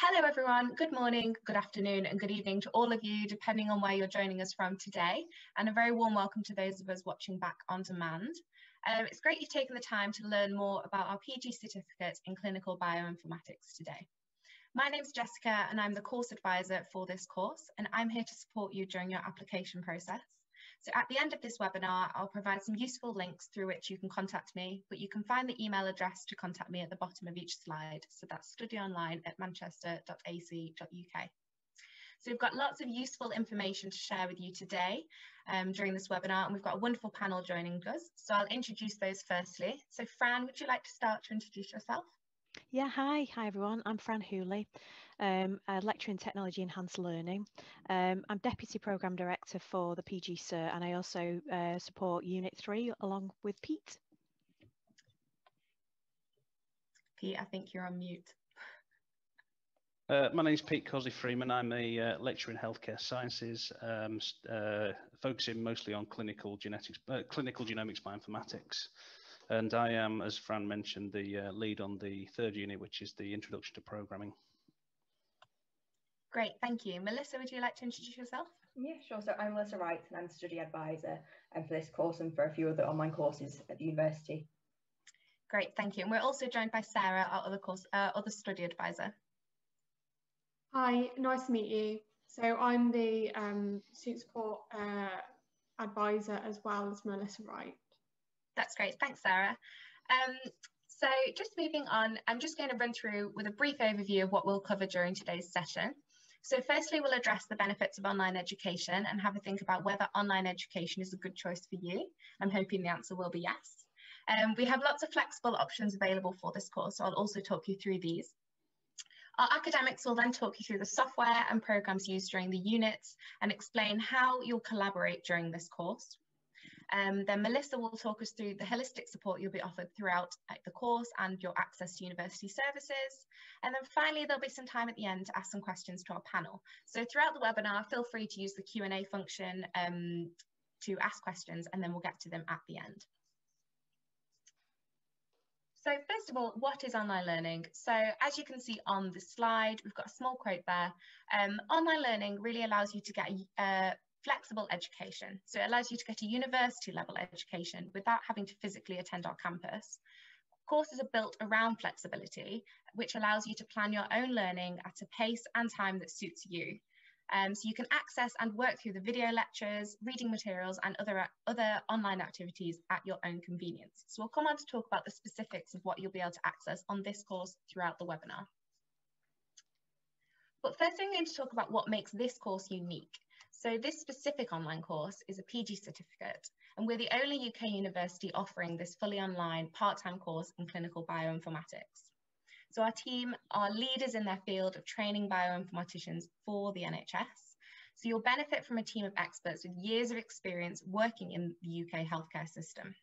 Hello everyone, good morning, good afternoon and good evening to all of you, depending on where you're joining us from today, and a very warm welcome to those of us watching back on demand. It's great you've taken the time to learn more about our PG certificate in clinical bioinformatics today. My name's Jessica and I'm the course advisor for this course, and I'm here to support you during your application process. So at the end of this webinar, I'll provide some useful links through which you can contact me, but you can find the email address to contact me at the bottom of each slide. So that's studyonline@manchester.ac.uk. So we've got lots of useful information to share with you today during this webinar, and we've got a wonderful panel joining us. So I'll introduce those firstly. So Fran, would you like to start to introduce yourself? Yeah, hi everyone. I'm Fran Hooley, a lecturer in Technology Enhanced Learning. I'm Deputy Programme Director for the PG Cert, and I also support Unit 3 along with Pete. Pete, I think you're on mute. My name is Pete Causey-Freeman. I'm a lecturer in healthcare sciences, focusing mostly on clinical genomics bioinformatics. And I am, as Fran mentioned, the lead on the third unit, which is the Introduction to Programming. Great, thank you. Melissa, would you like to introduce yourself? Yeah, sure. So I'm Melissa Wright and I'm the study advisor for this course and for a few other online courses at the university. Great, thank you. And we're also joined by Sarah, our other study advisor. Hi, nice to meet you. So I'm the student support advisor as well as Melissa Wright. That's great, thanks Sarah. So just moving on, I'm just going to run through with a brief overview of what we'll cover during today's session. So firstly, we'll address the benefits of online education and have a think about whether online education is a good choice for you. I'm hoping the answer will be yes. We have lots of flexible options available for this course, so I'll also talk you through these. Our academics will then talk you through the software and programs used during the units and explain how you'll collaborate during this course. Then Melissa will talk us through the holistic support you'll be offered throughout the course and your access to university services. And then finally, there'll be some time at the end to ask some questions to our panel. So throughout the webinar, feel free to use the Q&A function to ask questions, and then we'll get to them at the end. So first of all, what is online learning? So as you can see on the slide, we've got a small quote there. Online learning really allows you to get flexible education. So it allows you to get a university level education without having to physically attend our campus. Courses are built around flexibility, which allows you to plan your own learning at a pace and time that suits you. So you can access and work through the video lectures, reading materials and other online activities at your own convenience. So we'll come on to talk about the specifics of what you'll be able to access on this course throughout the webinar. But first I'm going to talk about what makes this course unique. So this specific online course is a PG certificate, and we're the only UK university offering this fully online part-time course in clinical bioinformatics. So our team are leaders in their field of training bioinformaticians for the NHS. So you'll benefit from a team of experts with years of experience working in the UK healthcare system.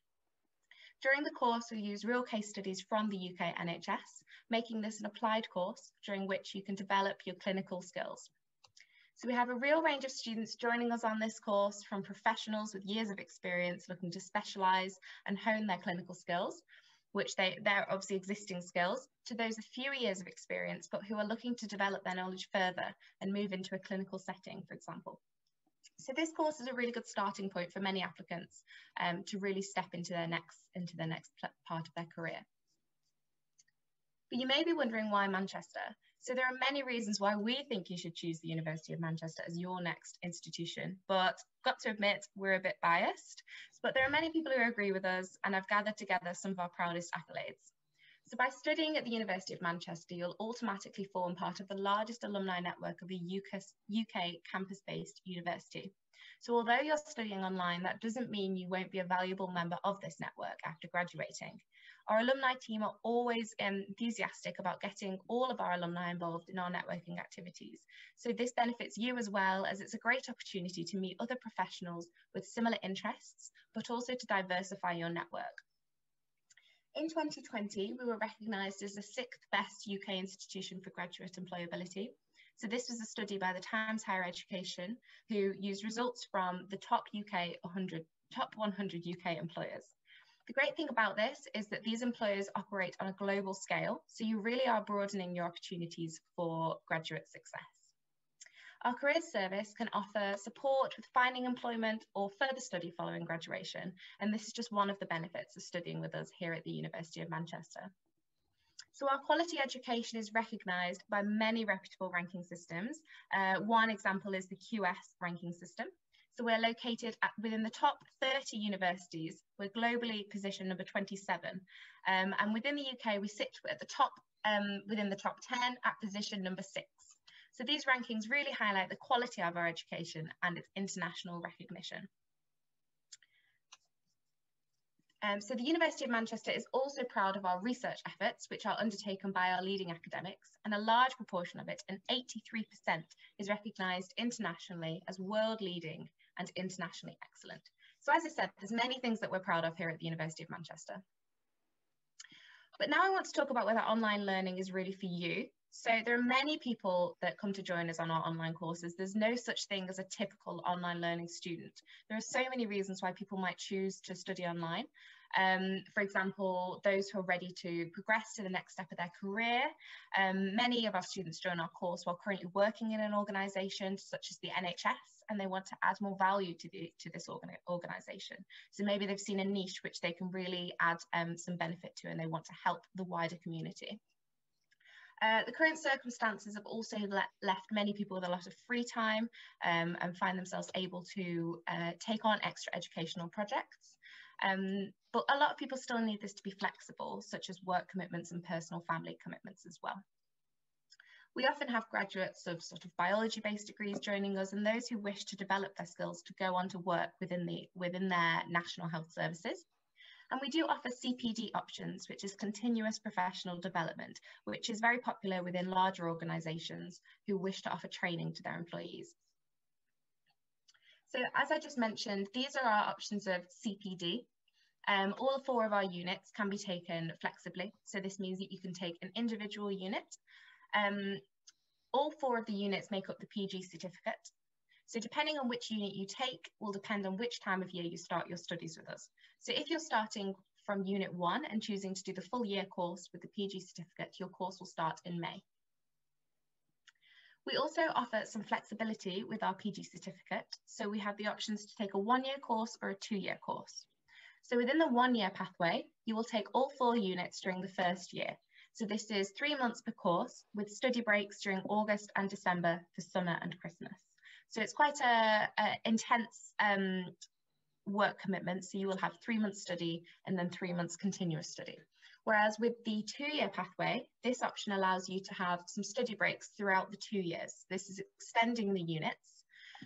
During the course, we use real case studies from the UK NHS, making this an applied course during which you can develop your clinical skills. So we have a real range of students joining us on this course, from professionals with years of experience looking to specialise and hone their clinical skills, which they're obviously existing skills, to those with fewer years of experience but who are looking to develop their knowledge further and move into a clinical setting, for example. So this course is a really good starting point for many applicants to really step into their next part of their career. But you may be wondering why Manchester. So there are many reasons why we think you should choose the University of Manchester as your next institution, but got to admit we're a bit biased. But there are many people who agree with us, and I've gathered together some of our proudest accolades. So by studying at the University of Manchester, you'll automatically form part of the largest alumni network of a UK campus-based university. So although you're studying online, that doesn't mean you won't be a valuable member of this network after graduating. Our alumni team are always enthusiastic about getting all of our alumni involved in our networking activities. So this benefits you as well, as it's a great opportunity to meet other professionals with similar interests, but also to diversify your network. In 2020, we were recognised as the 6th best UK institution for graduate employability. So this was a study by the Times Higher Education, who used results from the top 100 UK employers. The great thing about this is that these employers operate on a global scale, so you really are broadening your opportunities for graduate success. Our careers service can offer support with finding employment or further study following graduation, and this is just one of the benefits of studying with us here at the University of Manchester. So our quality education is recognised by many reputable ranking systems. One example is the QS ranking system. So we're located within the top 30 universities. We're globally positioned number 27. And within the UK, we sit at the top, within the top 10 at position number 6. So these rankings really highlight the quality of our education and its international recognition. So the University of Manchester is also proud of our research efforts, which are undertaken by our leading academics, and a large proportion of it, and 83%, is recognised internationally as world leading and internationally excellent. So as I said, there's many things that we're proud of here at the University of Manchester. But now I want to talk about whether online learning is really for you. So there are many people that come to join us on our online courses. There's no such thing as a typical online learning student. There are so many reasons why people might choose to study online. For example, those who are ready to progress to the next step of their career. Many of our students join our course while currently working in an organisation such as the NHS, and they want to add more value to this organisation. So maybe they've seen a niche which they can really add some benefit to, and they want to help the wider community. The current circumstances have also left many people with a lot of free time and find themselves able to take on extra educational projects. But a lot of people still need this to be flexible, such as work commitments and personal family commitments as well. We often have graduates of sort of biology-based degrees joining us, and those who wish to develop their skills to go on to work within their national health services. And we do offer CPD options, which is continuous professional development, which is very popular within larger organisations who wish to offer training to their employees. So as I just mentioned, these are our options of CPD. All 4 of our units can be taken flexibly. So this means that you can take an individual unit. All 4 of the units make up the PG certificate. So depending on which unit you take will depend on which time of year you start your studies with us. So if you're starting from unit 1 and choosing to do the full year course with the PG certificate, your course will start in May. We also offer some flexibility with our PG certificate. So we have the options to take a 1-year course or a 2-year course. So within the 1-year pathway, you will take all 4 units during the first year. So this is 3 months per course with study breaks during August and December for summer and Christmas. So it's quite a intense work commitment. So you will have 3 months study and then 3 months continuous study. Whereas with the 2-year pathway, this option allows you to have some study breaks throughout the 2 years. This is extending the units.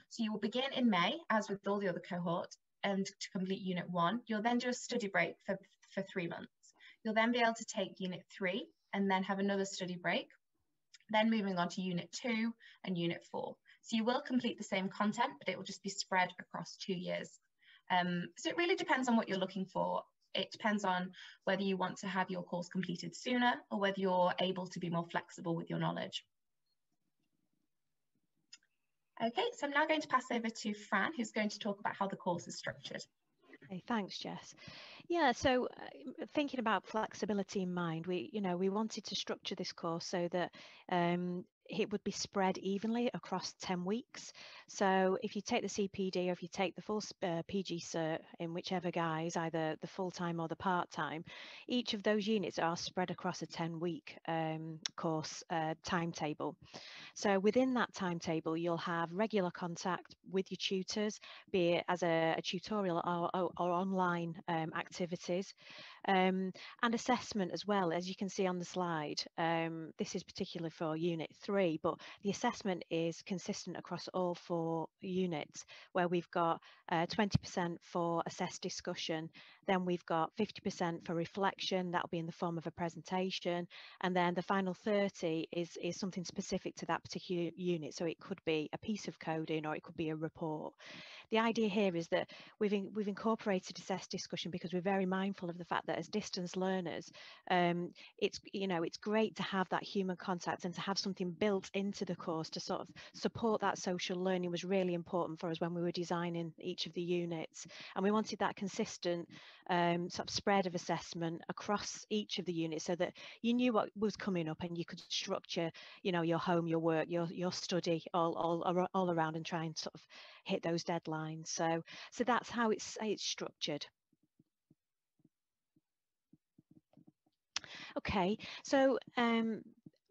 So you will begin in May, as with all the other cohort, and to complete unit 1, you'll then do a study break for 3 months. You'll then be able to take unit 3 and then have another study break, then moving on to unit 2 and unit 4. So you will complete the same content, but it will just be spread across 2 years. So it really depends on what you're looking for. It depends on whether you want to have your course completed sooner or whether you're able to be more flexible with your knowledge. Okay, so I'm now going to pass over to Fran, who's going to talk about how the course is structured. Okay, thanks, Jess. Yeah, so thinking about flexibility in mind, we wanted to structure this course so that it would be spread evenly across 10 weeks. So if you take the CPD or if you take the full PG cert in whichever guise, either the full-time or the part-time, each of those units are spread across a 10-week course timetable. So within that timetable, you'll have regular contact with your tutors, be it as a tutorial or online activities, and assessment as well. As you can see on the slide, this is particularly for Unit 3, but the assessment is consistent across all 4 units, where we've got 20% for assessed discussion, then we've got 50% for reflection, that'll be in the form of a presentation, and then the final 30 is something specific to that particular unit. So it could be a piece of coding or it could be a report. The idea here is that we've incorporated assessed discussion because we're very mindful of the fact that as distance learners, it's great to have that human contact, and to have something built into the course to sort of support that social learning was really important for us when we were designing each of the units. And we wanted that consistent sort of spread of assessment across each of the units, so that you knew what was coming up and you could structure, you know, your home, your work, your study all around, and try and sort of hit those deadlines. So that's how it's structured. Okay, so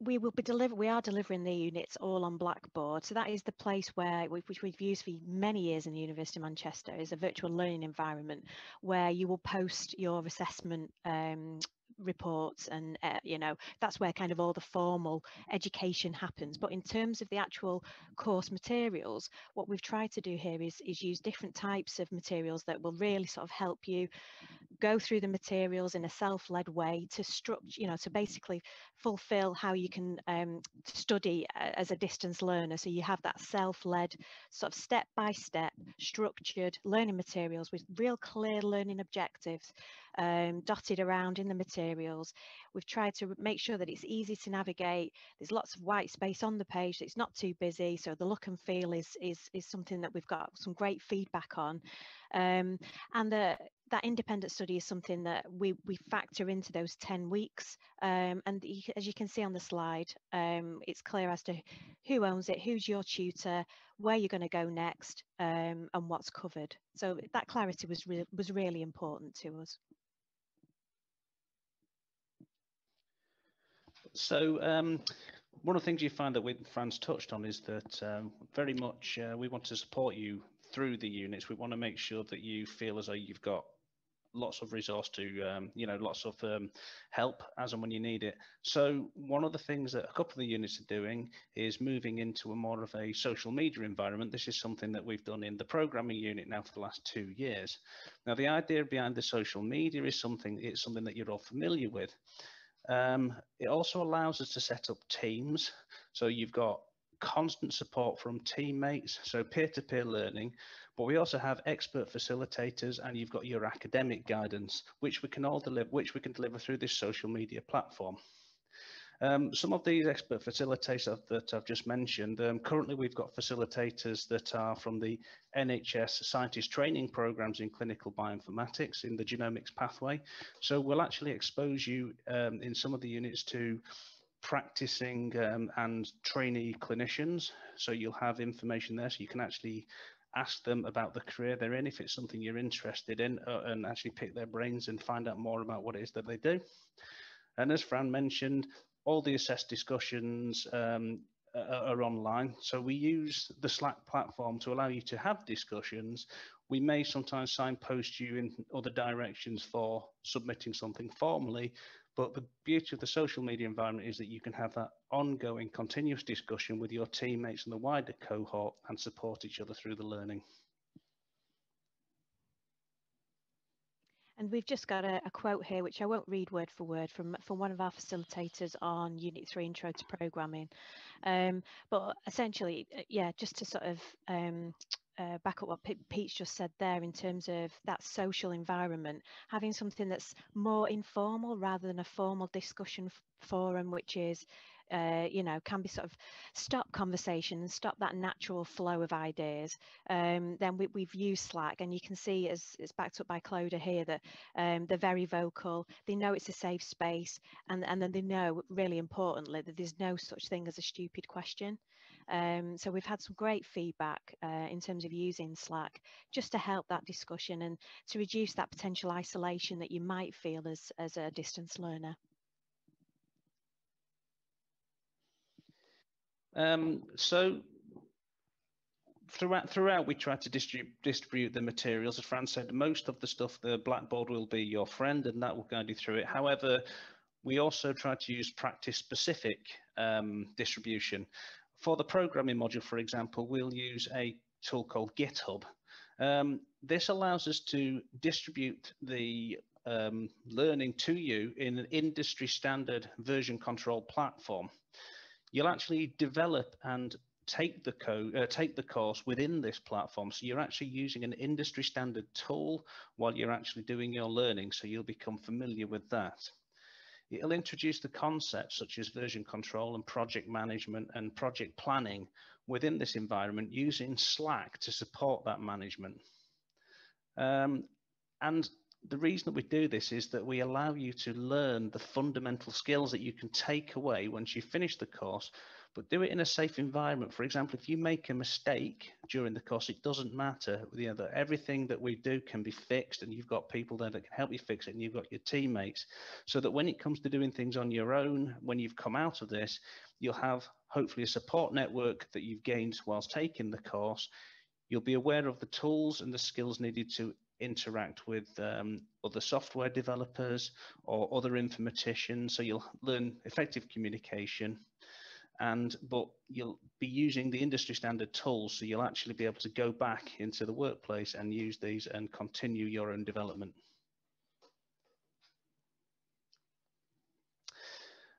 we are delivering the units all on Blackboard. So that is the place which we've used for many years in the University of Manchester, is a virtual learning environment where you will post your assessment reports, and you know, that's where kind of all the formal education happens. But in terms of the actual course materials, what we've tried to do here is use different types of materials that will really sort of help you go through the materials in a self-led way to structure, you know, to basically fulfill how you can study as a distance learner. So you have that self-led sort of step-by-step structured learning materials with real clear learning objectives dotted around in the materials. We've tried to make sure that it's easy to navigate. There's lots of white space on the page, so it's not too busy. So the look and feel is something that we've got some great feedback on. And that independent study is something that we factor into those 10 weeks. And as you can see on the slide, it's clear as to who owns it, who's your tutor, where you're going to go next, and what's covered. So that clarity was really important to us. So one of the things you find that Fran's touched on is that very much we want to support you through the units. We want to make sure that you feel as though you've got lots of resource to, you know, lots of help as and when you need it. So one of the things that a couple of the units are doing is moving into a more of a social media environment. This is something that we've done in the programming unit now for the last 2 years. Now, the idea behind the social media is something that you're all familiar with. It also allows us to set up teams. So you've got constant support from teammates, so peer-to-peer learning, but we also have expert facilitators, and you've got your academic guidance, which we can deliver through this social media platform. Some of these expert facilitators that I've just mentioned, currently we've got facilitators that are from the NHS scientist training programs in clinical bioinformatics in the genomics pathway. So we'll actually expose you in some of the units to practicing and trainee clinicians. So you'll have information there, so you can actually ask them about the career they're in if it's something you're interested in, and actually pick their brains and find out more about what it is that they do. And as Fran mentioned, all the assessed discussions are online. So we use the Slack platform to allow you to have discussions. We may sometimes signpost you in other directions for submitting something formally, but the beauty of the social media environment is that you can have that ongoing continuous discussion with your teammates and the wider cohort and support each other through the learning. And we've just got a quote here, which I won't read word for word, from one of our facilitators on Unit 3 Intro to Programming. But essentially, yeah, just to sort of back up what Pete's just said there in terms of that social environment, having something that's more informal rather than a formal discussion forum, which is you know, can be sort of stop conversation and stop that natural flow of ideas. Then we've used Slack, and you can see, as it's backed up by Clodagh here, that they're very vocal. They know it's a safe space, and then they know, really importantly, that there's no such thing as a stupid question. So we've had some great feedback in terms of using Slack just to help that discussion and to reduce that potential isolation that you might feel as a distance learner. So throughout we try to distribute the materials. As Fran said, most of the stuff, the Blackboard will be your friend and that will guide you through it. However, we also try to use practice specific distribution. For the programming module, for example, we'll use a tool called GitHub. This allows us to distribute the learning to you in an industry standard version control platform. You'll actually develop and take the course within this platform. So you're actually using an industry standard tool while you're actually doing your learning. So you'll become familiar with that. It'll introduce the concepts such as version control and project management and project planning within this environment using Slack to support that management. And the reason that we do this is that we allow you to learn the fundamental skills that you can take away once you finish the course, but do it in a safe environment. For example, if you make a mistake during the course, it doesn't matter. That everything that we do can be fixed, and you've got people there that can help you fix it, and you've got your teammates, so that when it comes to doing things on your own, when you've come out of this, you'll have hopefully a support network that you've gained whilst taking the course. You'll be aware of the tools and the skills needed to interact with other software developers or other informaticians, so you'll learn effective communication. But you'll be using the industry standard tools, so you'll actually be able to go back into the workplace and use these and continue your own development.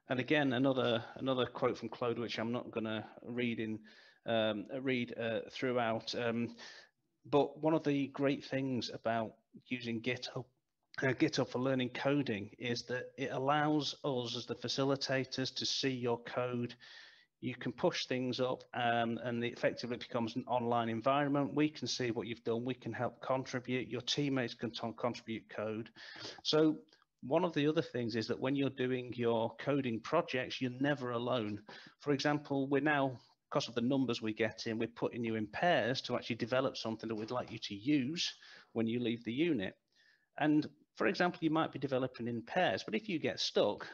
And again, another quote from Claude, which I'm not going to read throughout. But one of the great things about using GitHub for learning coding is that it allows us as the facilitators to see your code. You can push things up and it effectively becomes an online environment. We can see what you've done. We can help contribute. Your teammates can contribute code. So one of the other things is that when you're doing your coding projects, you're never alone. For example, we're now, because of the numbers we get in, we're putting you in pairs to actually develop something that we'd like you to use when you leave the unit. And for example, you might be developing in pairs, but if you get stuck,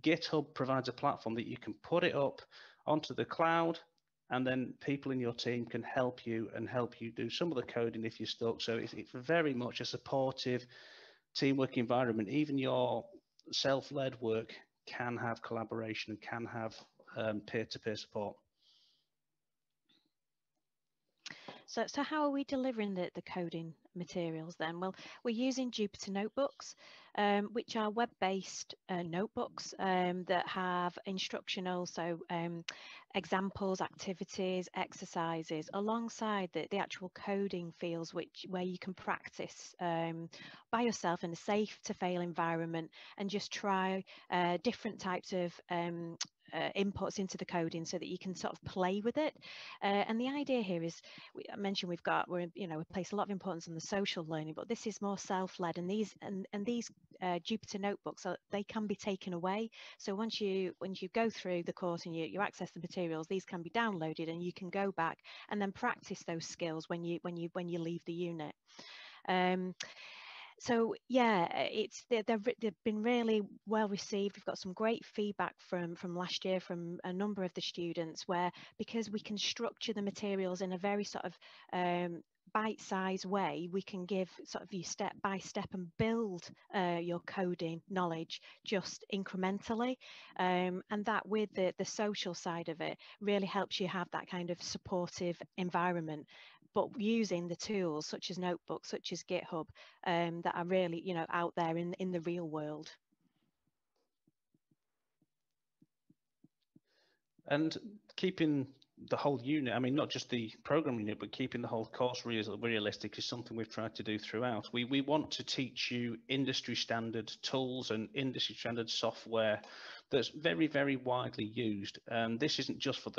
GitHub provides a platform that you can put it up onto the cloud, and then people in your team can help you do some of the coding if you're stuck. So it's very much a supportive teamwork environment. Even your self-led work can have collaboration and can have peer-to-peer support. So how are we delivering the coding materials then? Well, we're using Jupyter Notebooks, which are web-based notebooks that have instructional, so examples, activities, exercises, alongside the actual coding fields, where you can practice by yourself in a safe to fail environment and just try different types of inputs into the coding so that you can sort of play with it. And the idea here is, I mentioned we place a lot of importance on the social learning, but this is more self-led, and these Jupyter Notebooks, they can be taken away. So once you go through the course and you access the materials, these can be downloaded and you can go back and then practice those skills when you leave the unit. So yeah, they've been really well received. We've got some great feedback from last year from a number of the students, where because we can structure the materials in a very sort of bite-sized way, we can give sort of you step by step and build your coding knowledge just incrementally, and that with the social side of it really helps you have that kind of supportive environment, but using the tools such as notebooks, such as GitHub, that are really out there in the real world. And keeping the whole unit, I mean, not just the program unit, but keeping the whole course realistic is something we've tried to do throughout. We want to teach you industry standard tools and industry standard software that's very, very widely used. And this isn't just for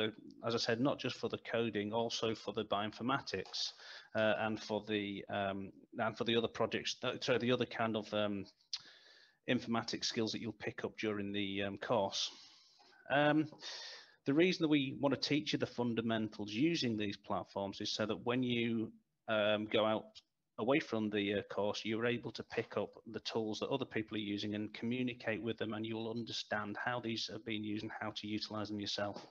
as I said, not just for the coding, also for the bioinformatics and for the other projects, so the other kind of informatics skills that you'll pick up during the course. The reason that we want to teach you the fundamentals using these platforms is so that when you go out away from the course, you're able to pick up the tools that other people are using and communicate with them, and you'll understand how these are being used and how to utilize them yourself.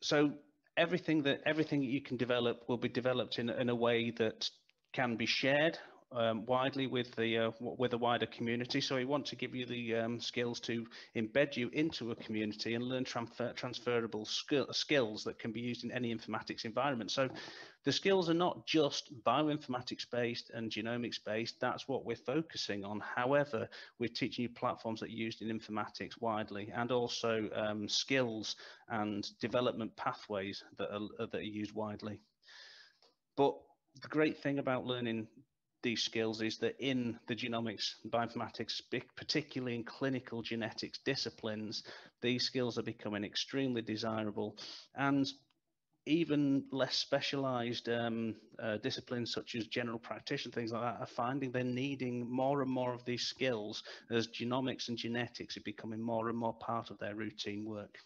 So everything that you can develop will be developed in a way that can be shared widely with the wider community. So we want to give you the skills to embed you into a community and learn transferable skills that can be used in any informatics environment. So the skills are not just bioinformatics based and genomics based. That's what we're focusing on. However, we're teaching you platforms that are used in informatics widely, and also skills and development pathways that are used widely. But the great thing about learning these skills is that in the genomics, bioinformatics, particularly in clinical genetics disciplines, these skills are becoming extremely desirable. And even less specialized disciplines such as general practice and things like that are finding they're needing more and more of these skills as genomics and genetics are becoming more and more part of their routine work.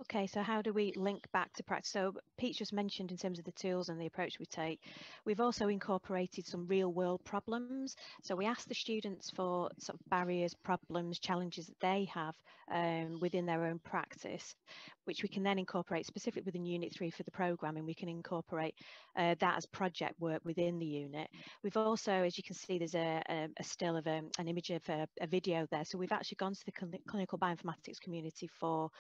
Okay, so how do we link back to practice? So Pete just mentioned in terms of the tools and the approach we take, we've also incorporated some real world problems. So we asked the students for sort of barriers, problems, challenges that they have within their own practice, which we can then incorporate specifically within Unit 3 for the programming. We can incorporate that as project work within the unit. We've also, as you can see, there's a still of an image of a video there. So we've actually gone to the clinical bioinformatics community for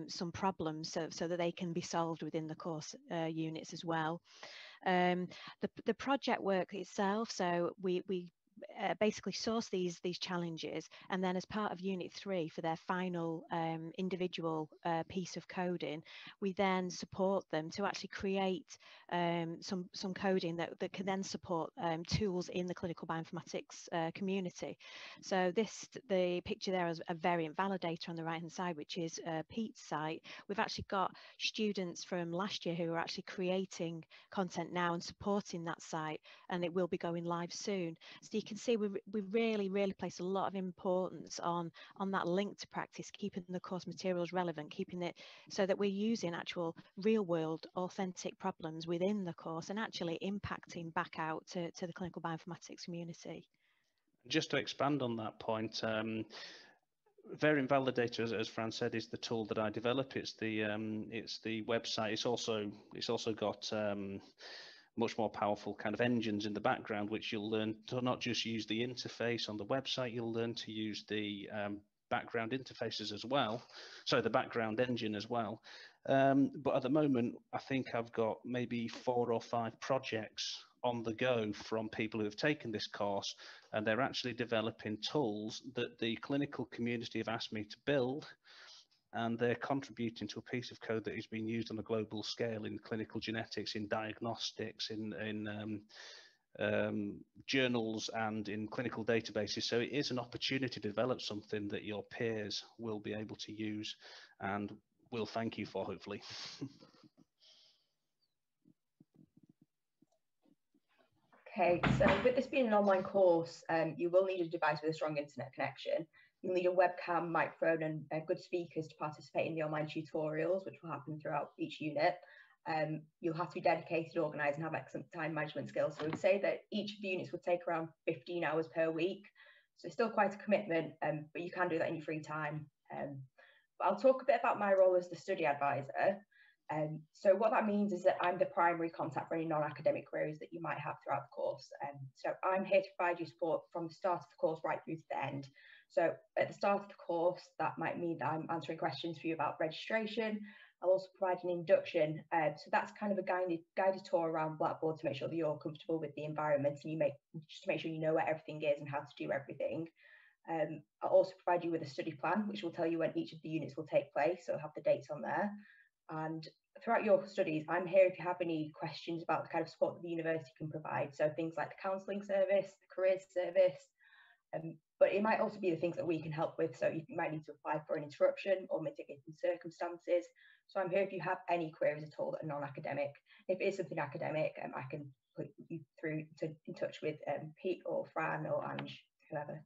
some problems so that they can be solved within the course units as well. The project work itself, so we basically source these challenges, and then as part of Unit 3 for their final individual piece of coding, we then support them to actually create some coding that can then support tools in the clinical bioinformatics community. So the picture there is a variant validator on the right hand side, which is Pete's site. We've actually got students from last year who are actually creating content now and supporting that site, and it will be going live soon. So you can see we really place a lot of importance on that link to practice, keeping the course materials relevant, keeping it so that we're using actual real world authentic problems within the course and actually impacting back out to the clinical bioinformatics community. Just to expand on that point, Variant Validator, as Fran said, is the tool that I develop. It's the website. It's also got much more powerful kind of engines in the background, which you'll learn to not just use the interface on the website, you'll learn to use the background interfaces as well. So the background engine as well. But at the moment, I think I've got maybe 4 or 5 projects on the go from people who have taken this course, and they're actually developing tools that the clinical community have asked me to build, and they're contributing to a piece of code that is being used on a global scale in clinical genetics, in diagnostics, in journals and in clinical databases. So it is an opportunity to develop something that your peers will be able to use and will thank you for, hopefully. Okay, so with this being an online course, you will need a device with a strong internet connection. You'll need a webcam, microphone, and good speakers to participate in the online tutorials, which will happen throughout each unit. You'll have to be dedicated, organised, and have excellent time management skills. So we'd say that each of the units will take around 15 hours per week. So it's still quite a commitment, but you can do that in your free time. But I'll talk a bit about my role as the study advisor. So what that means is that I'm the primary contact for any non-academic queries that you might have throughout the course. So I'm here to provide you support from the start of the course right through to the end. So at the start of the course, that might mean that I'm answering questions for you about registration. I'll also provide an induction. So that's kind of a guided tour around Blackboard to make sure that you're comfortable with the environment and just to make sure you know where everything is and how to do everything. I'll also provide you with a study plan, which will tell you when each of the units will take place. So I'll have the dates on there. And throughout your studies, I'm here if you have any questions about the kind of support that the university can provide. So things like the counselling service, the careers service, but it might also be the things that we can help with. So you might need to apply for an interruption or mitigating circumstances. So I'm here if you have any queries at all that are non-academic. If it is something academic, I can put you in touch with Pete or Fran or Ange, whoever.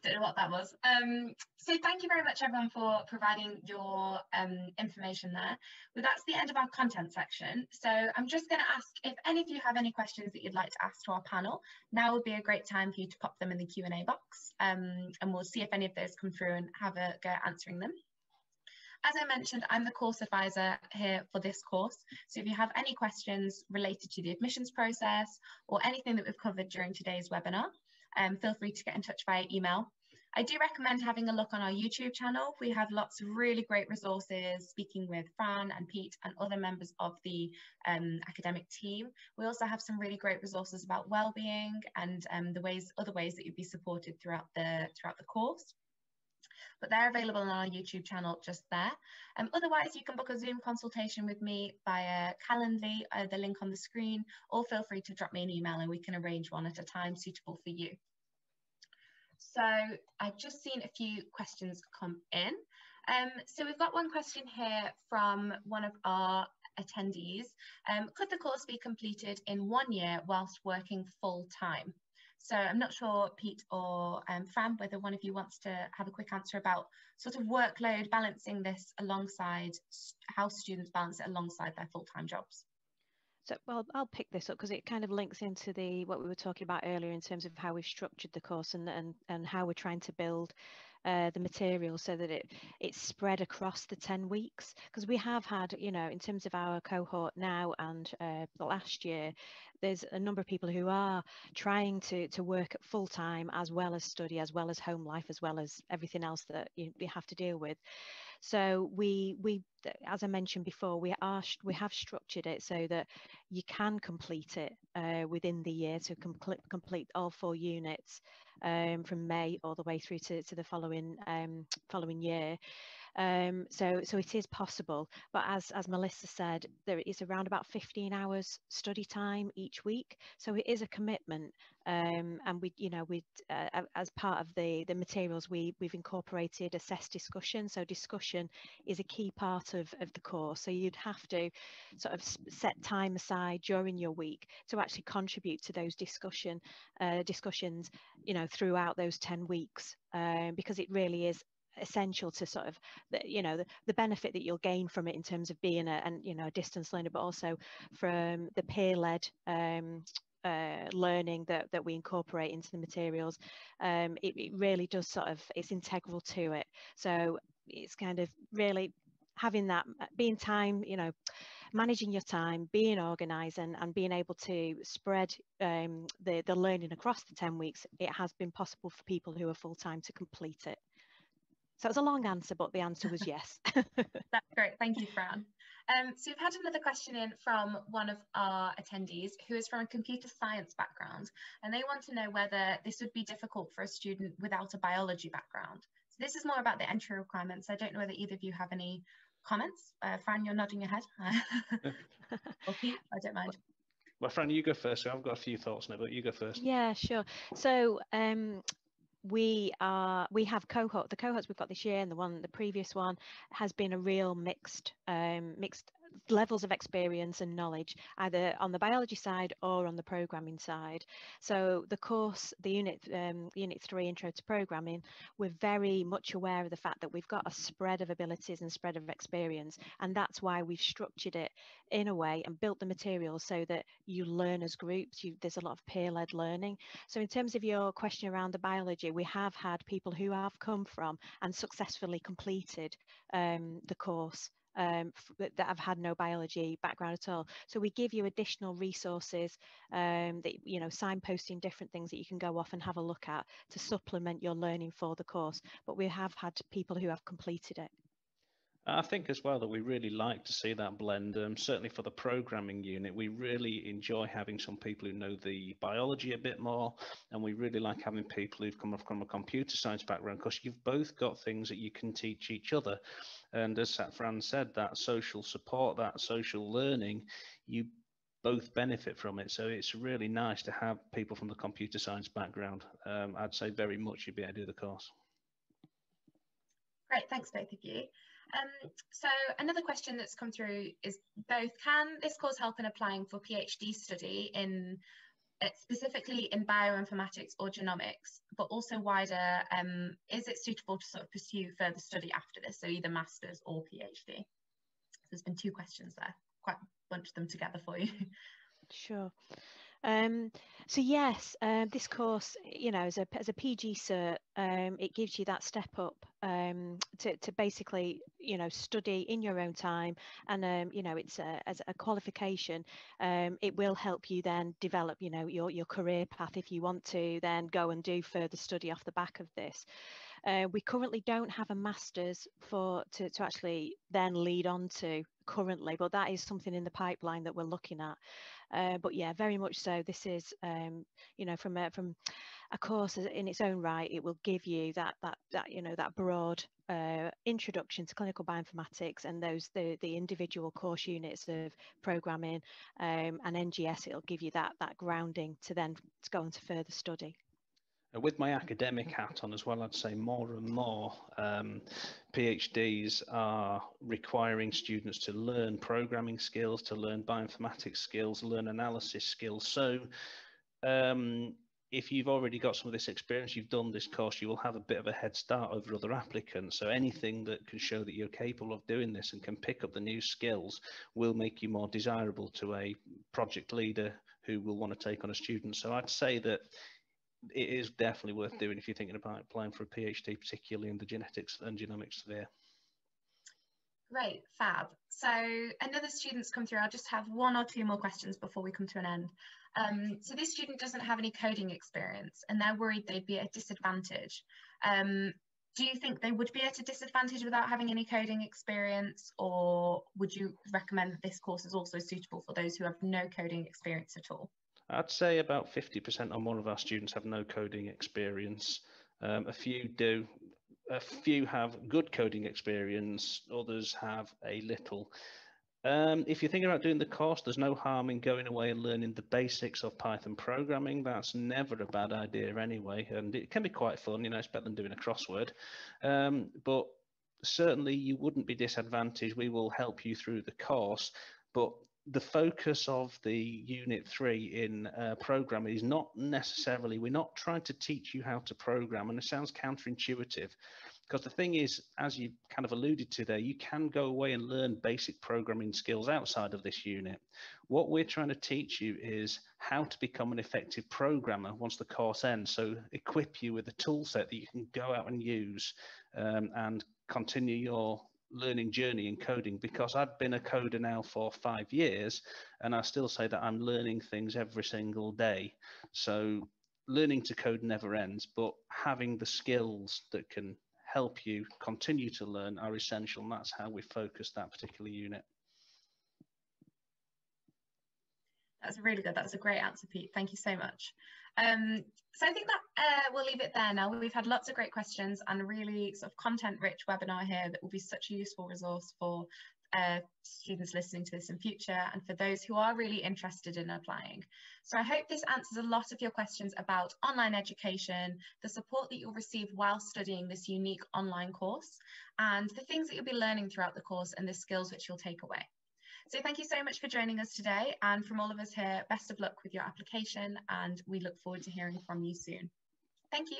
Don't know what that was. So thank you very much everyone for providing your information there. Well, that's the end of our content section. So I'm just going to ask if any of you have any questions that you'd like to ask to our panel. Now would be a great time for you to pop them in the Q&A box, and we'll see if any of those come through and have a go at answering them. As I mentioned, I'm the course advisor here for this course. So if you have any questions related to the admissions process or anything that we've covered during today's webinar, feel free to get in touch via email. I do recommend having a look on our YouTube channel. We have lots of really great resources, speaking with Fran and Pete and other members of the academic team. We also have some really great resources about wellbeing and other ways that you'd be supported throughout the course. but they're available on our YouTube channel just there. Otherwise, you can book a Zoom consultation with me via Calendly, the link on the screen, or feel free to drop me an email and we can arrange one at a time suitable for you. So I've just seen a few questions come in. So we've got one question here from one of our attendees. Could the course be completed in 1 year whilst working full time? So I'm not sure, Pete or Fran, whether one of you wants to have a quick answer about sort of workload, balancing this alongside how students balance it alongside their full-time jobs. So, well, I'll pick this up because it kind of links into what we were talking about earlier in terms of how we've structured the course and how we're trying to build the material so that it's spread across the 10 weeks. Because we have had, you know, in terms of our cohort now and the last year, there's a number of people who are trying to work at full time as well as study, as well as home life, as well as everything else that you have to deal with. So we, as I mentioned before, we have structured it so that you can complete it within the year, so complete all 4 units from May all the way through to the following year. So it is possible, but as Melissa said, there is around about 15 hours study time each week, so it is a commitment. And as part of the materials, we've incorporated assess discussion. So discussion is a key part of the course. So you'd have to sort of set time aside during your week to actually contribute to those discussions, you know, throughout those 10 weeks, because it really is essential to sort of the benefit that you'll gain from it in terms of being a distance learner, but also from the peer-led learning that we incorporate into the materials. It really does it's integral to it. So it's kind of really having that, being time, you know, managing your time, being organised and being able to spread the learning across the 10 weeks. It has been possible for people who are full-time to complete it. So it's a long answer, but the answer was yes. That's great. Thank you, Fran. So we've had another question in from one of our attendees who is from a computer science background, and they want to know whether this would be difficult for a student without a biology background. So this is more about the entry requirements. I don't know whether either of you have any comments. Fran, you're nodding your head. Or Pete, I don't mind. Well, Fran, you go first. I've got a few thoughts now, but you go first. Yeah, sure. So we have the cohorts we've got this year and the previous one has been a real mixed levels of experience and knowledge, either on the biology side or on the programming side. So the course, the unit 3 Intro to Programming, we're very much aware of the fact that we've got a spread of abilities and spread of experience, and that's why we've structured it in a way and built the materials so that you learn as groups. There's a lot of peer-led learning. So in terms of your question around the biology, we have had people who have come from and successfully completed the course that have had no biology background at all. So we give you additional resources, that, you know, signposting different things that you can go off and have a look at to supplement your learning for the course. But we have had people who have completed it. I think as well that we really like to see that blend. Certainly for the programming unit, we really enjoy having some people who know the biology a bit more, and we really like having people who've come from a computer science background, because you've both got things that you can teach each other. And as Fran said, that social support, that social learning, you both benefit from it. So it's really nice to have people from the computer science background. I'd say very much you'd be able to do the course. Great, thanks both of you. So another question that's come through is both, can this course help in applying for PhD study in specifically in bioinformatics or genomics, but also wider, is it suitable to sort of pursue further study after this, so either master's or PhD? So there's been 2 questions there, quite bunched them together for you. Sure. So yes, this course, you know, as a PG cert, it gives you that step up to basically, you know, study in your own time, and you know, it's as a qualification. It will help you then develop, you know, your career path if you want to then go and do further study off the back of this. We currently don't have a master's to actually then lead on to currently, but that is something in the pipeline that we're looking at. But yeah, very much so. This is, you know, from a course in its own right, it will give you that you know, that broad introduction to clinical bioinformatics and the individual course units of programming, and NGS. It'll give you that grounding to then go on to further study. With my academic hat on as well, I'd say more and more PhDs are requiring students to learn programming skills, to learn bioinformatics skills, learn analysis skills. So if you've already got some of this experience, you've done this course, you will have a bit of a head start over other applicants. So anything that can show that you're capable of doing this and can pick up the new skills will make you more desirable to a project leader who will want to take on a student. So I'd say that it is definitely worth doing if you're thinking about applying for a PhD, particularly in the genetics and genomics sphere. Great, fab. So another student's come through. I'll just have one or two more questions before we come to an end. So this student doesn't have any coding experience and they're worried they'd be at a disadvantage. Do you think they would be at a disadvantage without having any coding experience, or would you recommend that this course is also suitable for those who have no coding experience at all? I'd say about 50% or more of our students have no coding experience. A few do. A few have good coding experience, others have a little. If you're thinking about doing the course, there's no harm in going away and learning the basics of Python programming. That's never a bad idea anyway, and it can be quite fun, you know, it's better than doing a crossword. But certainly you wouldn't be disadvantaged. We will help you through the course, but the focus of the Unit 3 in programming is not necessarily, we're not trying to teach you how to program, and it sounds counterintuitive, because the thing is, as you kind of alluded to there, you can go away and learn basic programming skills outside of this unit. What we're trying to teach you is how to become an effective programmer once the course ends, so equip you with a tool set that you can go out and use and continue your learning journey in coding, because I've been a coder now for 5 years and I still say that I'm learning things every single day. So learning to code never ends, but having the skills that can help you continue to learn are essential, and that's how we focus that particular unit. That's really good. That's a great answer, Pete. Thank you so much. So I think that we'll leave it there now. We've had lots of great questions and a really sort of content-rich webinar here that will be such a useful resource for students listening to this in future and for those who are really interested in applying. So I hope this answers a lot of your questions about online education, the support that you'll receive while studying this unique online course, and the things that you'll be learning throughout the course and the skills which you'll take away. So thank you so much for joining us today, and from all of us here, best of luck with your application, and we look forward to hearing from you soon. Thank you.